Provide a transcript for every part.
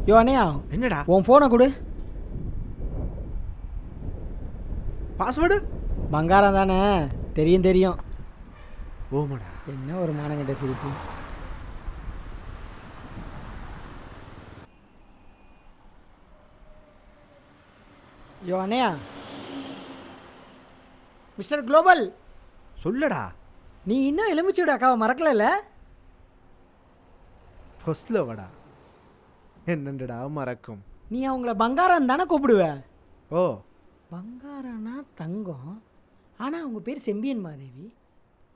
யோ அண்ணையா, என்னடா உன் ஃபோனை கொடு. பாஸ்வேர்டு? பங்காரம் தானே, தெரியும் தெரியும். ஓமாடா. என்ன ஒரு மானங்கிட்ட சிரிப்பு. யோ அண்ணையா, மிஸ்டர் குளோபல், சொல்லடா. நீ இன்னும் எலுமிச்சோட அக்காவை மறக்கலைல்ல? ஃபர்ஸ்ட்ல வாடா. என்னண்டடா மறக்கும்? நீ அவங்கள பங்காரம் தானே கூப்பிடுவ? ஓ, பங்காரம்னா தங்கம், ஆனால் அவங்க பேர் செம்பியன் மாதேவி.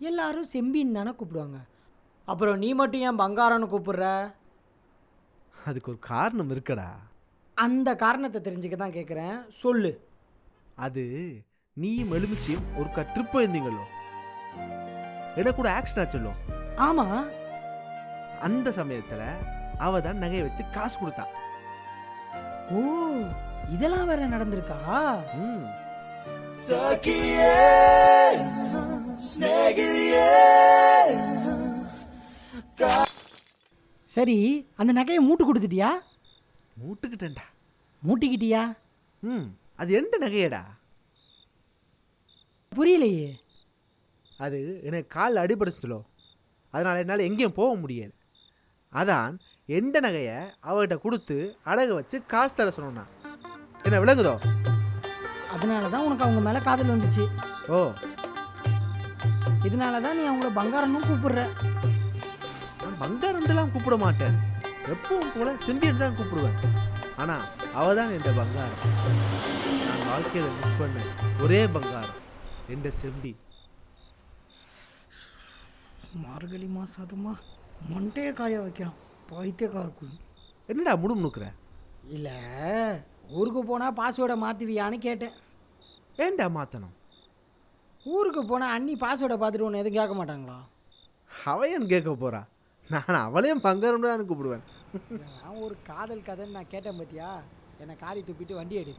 எல்லாரும் செம்பியன் தானே கூப்பிடுவாங்க. அப்புறம் நீ மட்டும் ஏன் பங்காரம்னு கூப்பிடுற? அதுக்கு ஒரு காரணம் இருக்கடா. அந்த காரணத்தை தெரிஞ்சுக்க தான் கேட்குறேன், சொல்லு. அது நீயும் எலுமிச்சியும் ஒரு ட்ரிப் போயிருந்தீங்களோ, என்ன கூட ஆக்ஷன் ஆச்சல்லோ. ஆமாம். அந்த சமயத்துல அவ தான் நகையை வச்சு காசு கொடுத்தா. ஓ, இதெல்லாம் வேற நடந்திருக்கா? ம். சரி, அந்த நகையை மூட்டு கொடுத்துட்டியா? மூட்டுக்கிட்டேன்டா. மூட்டிக்கிட்டியா? ம். அது எந்த நகையடா? புரியலையே. அது எனக்கு காலில் அடிபடுச்சலோ, அதனால் என்னால் எங்கேயும் போக முடியாது. அதான் எந்த நகையை அவகிட்ட கொடுத்து அடகு வச்சு காசு தர சொன்னா. என்ன விளங்குதோ? அதனால தான் உனக்கு அவங்க மேலே காதல் வந்துச்சு. ஓ, இதனால தான் நீ அவங்கள பங்காரம்னு கூப்பிடுற. நான் பங்காரம்லாம் கூப்பிட மாட்டேன். எப்பவும் போல செம்பியன் தான் கூப்பிடுவேன். ஆனால் அவ தான் என் பங்காரம். நான் வாழ்க்கையில் மிஸ் பண்ண ஒரே பங்காரம் என் செம்பி. மார்கழி மாதம் அதுமா மண்டையை காய வைக்கிறான் பைத்தியக்காரக்குள். என்னடா முணுமுணுக்கிற? இல்லை, ஊருக்கு போனால் பாஸ்வேர்டை மாற்றுவியான்னு கேட்டேன். ஏன்டா மாற்றணும்? ஊருக்கு போனால் அண்ணி பாஸ்வேர்டை பார்த்துட்டு ஒன்று எதுவும் கேட்க மாட்டாங்களா? அவன் கேட்க போறா. நான் அவளையும் பங்காரம் தான் கூப்பிடுவேன். நான் ஒரு காதல் கதைன்னு நான் கேட்டேன் பார்த்தியா? என்னை காரி துப்பிட்டு வண்டி எடு.